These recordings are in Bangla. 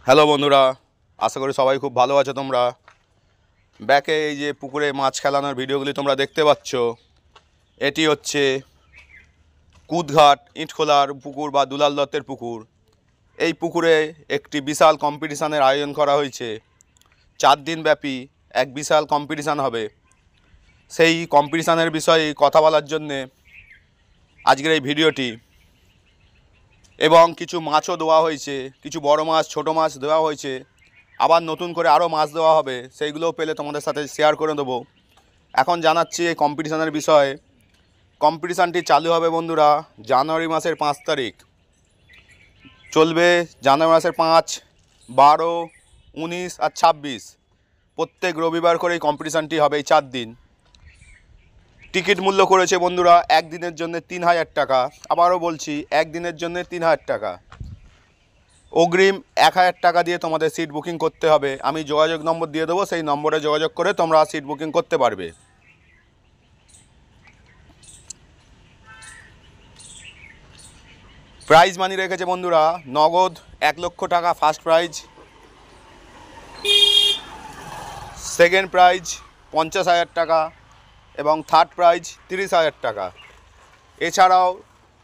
হ্যালো বন্ধুরা, আশা করি সবাই খুব ভালো আছো। তোমরা ব্যাকে এই যে পুকুরে মাছ খেলানোর ভিডিওগুলি তোমরা দেখতে পাচ্ছ, এটি হচ্ছে কুদঘাট ইটখোলার পুকুর বা দুলাল দত্তের পুকুর। এই পুকুরে একটি বিশাল কম্পিটিশানের আয়োজন করা হয়েছে। 4 দিন ব্যাপী এক বিশাল কম্পিটিশান হবে। সেই কম্পিটিশানের বিষয়ে কথা বলার জন্যে আজকের এই ভিডিওটি। এবং কিছু মাছও দেওয়া হয়েছে, কিছু বড় মাছ ছোট মাছ দেওয়া হয়েছে, আবার নতুন করে আরও মাছ দেওয়া হবে। সেইগুলোও পেলে তোমাদের সাথে শেয়ার করে দেবো। এখন জানাচ্ছি এই কম্পিটিশানের বিষয়ে। কম্পিটিশানটি চালু হবে বন্ধুরা জানুয়ারি মাসের 5 তারিখ, চলবে জানুয়ারি মাসের 5, 12, 19 আর 26। প্রত্যেক রবিবার করে এই কম্পিটিশানটি হবে, এই 4 দিন। টিকিট মূল্য করেছে বন্ধুরা একদিনের জন্য 3000 টাকা। আবারও বলছি, একদিনের জন্য 3000 টাকা। অগ্রিম 1000 টাকা দিয়ে তোমাদের সিট বুকিং করতে হবে। আমি যোগাযোগ নম্বর দিয়ে দেবো, সেই নম্বরে যোগাযোগ করে তোমরা সিট বুকিং করতে পারবে। প্রাইজ মানি রেখেছে বন্ধুরা নগদ 1 লক্ষ টাকা ফার্স্ট প্রাইজ, সেকেন্ড প্রাইজ 50,000 টাকা এবং থার্ড প্রাইজ 30,000 টাকা। এছাড়াও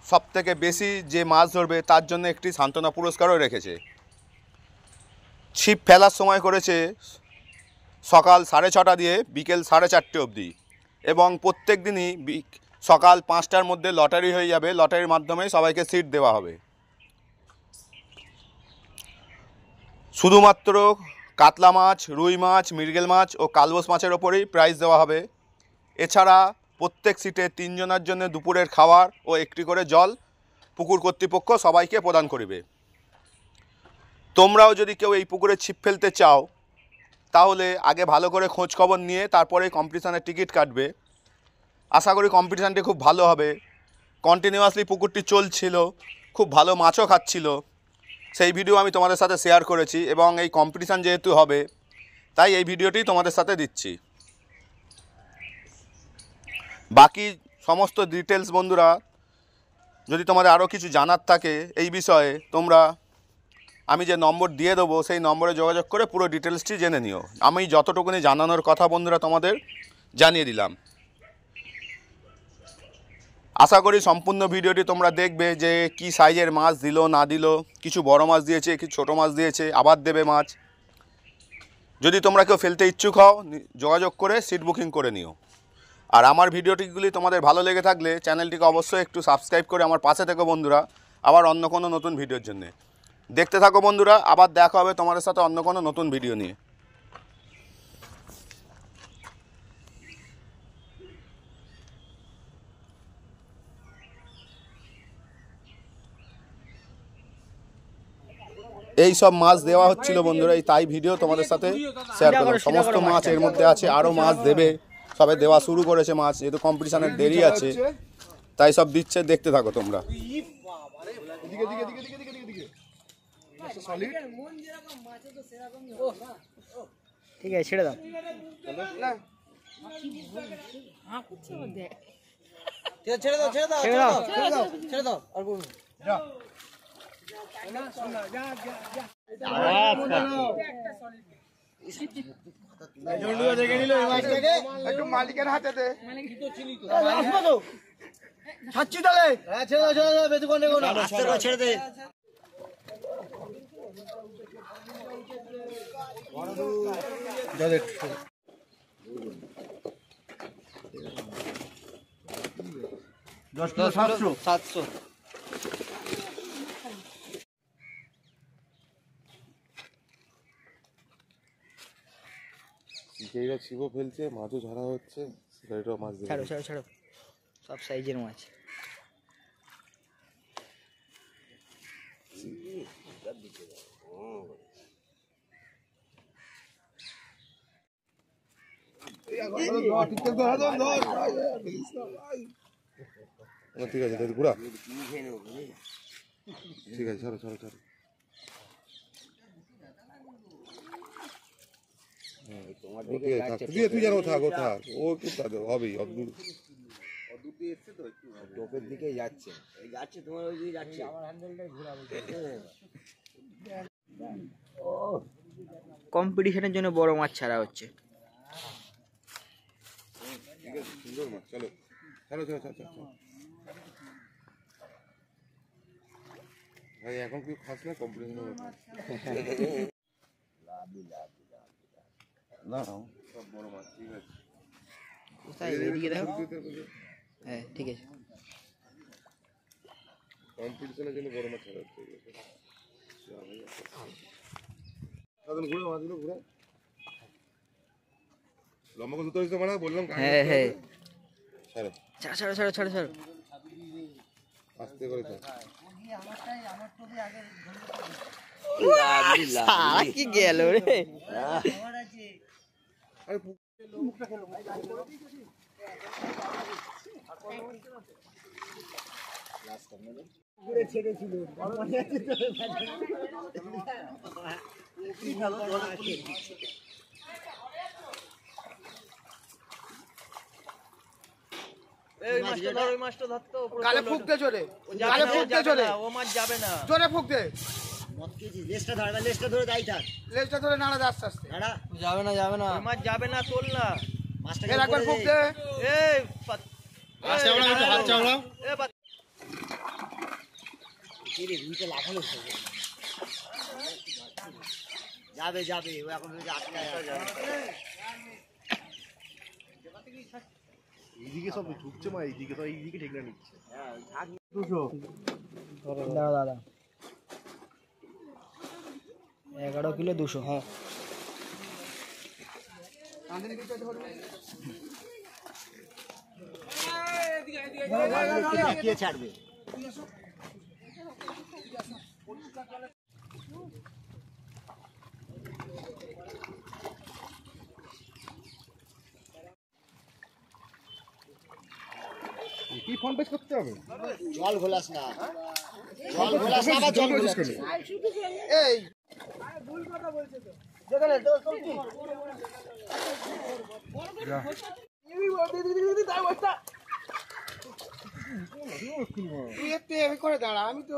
সবথেকে বেশি যে মাছ ধরবে তার জন্য একটি সান্ত্বনা পুরস্কারও রেখেছে। ছিপ ফেলার সময় করেছে সকাল 6:30 দিয়ে বিকেল 4:30 অবধি, এবং প্রত্যেক দিনই সকাল 5টার মধ্যে লটারি হয়ে যাবে। লটারির মাধ্যমে সবাইকে সিট দেওয়া হবে। শুধুমাত্র কাতলা মাছ, রুই মাছ, মৃগেল মাছ ও কালবোস মাছের ওপরেই প্রাইজ দেওয়া হবে। এছাড়া প্রত্যেক সিটে 3 জনের জন্য দুপুরের খাবার ও একটি করে জল পুকুর কর্তৃপক্ষ সবাইকে প্রদান করবে। তোমরাও যদি কেউ এই পুকুরে ছিপ ফেলতে চাও তাহলে আগে ভালো করে খোঁজ খবর নিয়ে তারপরে কম্পিটিশানের টিকিট কাটবে। আশা করি কম্পিটিশানটি খুব ভালো হবে। কন্টিনিউয়াসলি পুকুরটি চলছিল, খুব ভালো মাছও খাচ্ছিল। সেই ভিডিও আমি তোমাদের সাথে শেয়ার করেছি, এবং এই কম্পিটিশান যেহেতু হবে তাই এই ভিডিওটি তোমাদের সাথে দিচ্ছি। বাকি সমস্ত ডিটেলস বন্ধুরা যদি তোমাদের আরও কিছু জানার থাকে এই বিষয়ে, তোমরা আমি যে নম্বর দিয়ে দেবো সেই নম্বরে যোগাযোগ করে পুরো ডিটেলসটি জেনে নিও। আমি যতটুকুনি জানানোর কথা বন্ধুরা তোমাদের জানিয়ে দিলাম। আশা করি সম্পূর্ণ ভিডিওটি তোমরা দেখবে যে কি সাইজের মাছ দিল না দিল। কিছু বড় মাছ দিয়েছে, কিছু ছোটো মাছ দিয়েছে, আবার দেবে মাছ। যদি তোমরা কেউ ফেলতে ইচ্ছুক হও যোগাযোগ করে সিট বুকিং করে নিও। আর আমার ভিডিওটিগুলি তোমাদের ভালো লেগে থাকলে চ্যানেলটিকে অবশ্যই একটু সাবস্ক্রাইব করে আমার পাশে থেকো বন্ধুরা, আবার অন্য কোনো নতুন ভিডিওর জন্যে। দেখতে থাকো বন্ধুরা, আবার দেখা হবে তোমাদের সাথে অন্য কোনো নতুন ভিডিও নিয়ে। এই সব মাছ দেওয়া হচ্ছিল বন্ধুরা, এই তাই ভিডিও তোমাদের সাথে শেয়ার করলাম। সমস্ত মাছ এর মধ্যে আছে, আরও মাছ দেবে। সবে দেওয়া শুরু করেছে মাছ, যেহেতু কম্পিটিশানের দেরি আছে তাই সব দিচ্ছে। দেখতে থাকো তোমরা। ঠিক আছে, ছেড়ে দাও। ছেড়ে দাও, ছেড়ে দাও, ছেড়ে দাও, ছেড়ে দাও। আর বলুন একটু মালিকের হাতে দে। ছেড়ে দে। $10 700। যেইরা ছিপও ফেলছে, মাছও ধরা হচ্ছে, সেটাও মাছ ধরে। ছাড়ো ছাড়ো ছাড়ো, সব সাইজের মাছ। ঠিক আছে দাদু ঘুরা, ঠিক আছে, ছাড়ো ছাড়ো ছাড়ো। তুই জানো থাক, ও থাক, ও একটু হবেই। দুটি এসছে তো, একটু টোপের দিকে যাচ্ছে, যাচ্ছে তোমার ওই দিকে যাচ্ছে। আমার হ্যান্ডেলটাই ঘোরাবো। কম্পিটিশনের জন্য বড় মাছ ছাড়া হচ্ছে। ঠিক আছে, সুন্দর মাছ। চলো চলো চলো চলো চলো। ভাই এখন কি খাস না কমপ্লেন না সব বড় মাছ। ঠিক আছে, কোথায় এদিকে দেখো। হ্যাঁ ঠিক আছে। কম্পিটিশনের জন্য বড় মাছ ছাড়া হচ্ছে। ঘুরে মাছগুলো ঘুরে লম্বা করে ধরতে পারা বললাম। হ্যাঁ হ্যাঁ ছাড়ো ছাড়ো ছাড়ো ছাড়ো ছাড়ো। আস্তে করে ছাড়ো। কি গেল রে। আরে গালে ফুকতে চলে, গালে ফুকতে চলে, ও মাছ যাবে না। জোরে ফুকতে, লেজটা ধরে লেজটা ধরে দাই থাক। লেজটা ধরে নাড়া দে আস্তে আস্তে। যাবে না যাবে না। ওই মাছ যাবে না, তোল না। এর একবার ফুকতে। এই হাত চাওড়া একটু, হাত চাওড়া। যাবে যাবে, ও এখন এইদিকে সব ঢুকছে মা, এইদিকে তো এইদিকে ঠিক না নিচ্ছে। দাঁড়া দাঁড়া। 11 কিলো 200। হ্যাঁ কে ছাড়বে? কি ফোন পেজ করতে হবে? জল ঘোলাস না, জল ঘোলাস না, আবার জল ঘোলাস। এই ভুল কথা বলছে তো। যেখানে তো চলতি যা এই দিদি তাই বসতা। তুই এতে আমি করে দাঁড়া, আমি তো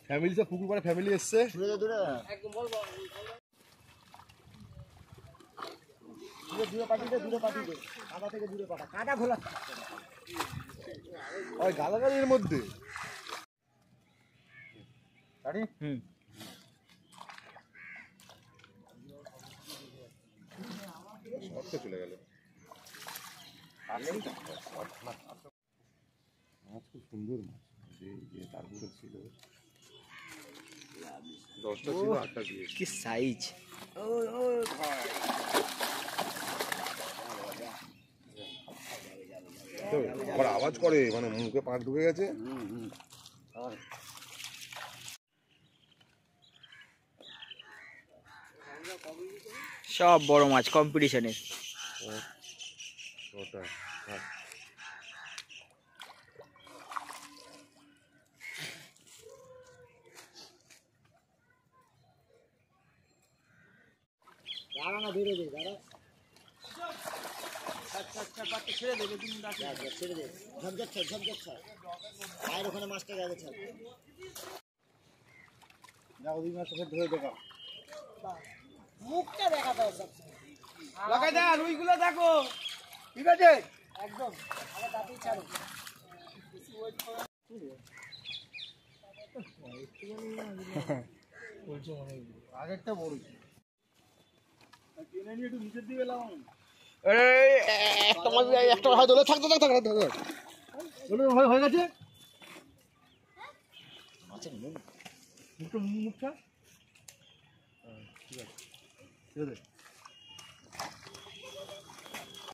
ফ্যামিলি সব পুকুর পাড়ে ফ্যামিলি এসছে। দূরে দূরে একদম বল বল। দূরে পাঠিয়ে দে, দূরে পাঠিয়ে দে, কাদা থেকে দূরে পাঠা, কাদা ঘোলা। ওই গালাগালির মধ্যে গাড়ি সবটা চলে গেল। মাছ খুব সুন্দর মাছ, যে তারপরে ছিল 10টা ছিল, 8টা দিয়ে। কি সাইজ! আবার আওয়াজ করে, মানে মুখে পাঁচ ঢুকে গেছে। সব বড় মাছ কম্পিটিশনে। ওটা দাঁড়া না, ধরে দে, দাঁড়া। ছেড়ে দে, ছেড়ে দে, ঝকঝক ছাড়, ঝকঝক ছাড়। বাইরে ওখানে মাছটা গেছে ছাড়। দেখো দুই মাছ ধরে দেখা। মুখটা দেখাতে হবে। লাগাই দা, রুইগুলো দেখো, ঠিক আছে একদম। আবার দাঁতই ছাড়ো। আগেরটা বড় ছিল। একটু নিচের দিকে লাগাও। একটা মাছ, একটা হয় ধরে থাক থাক থাক হয়ে গেছে। মাছের মুখ মুখটা মুখটা ঠিক আছে, ছেড়ে দে।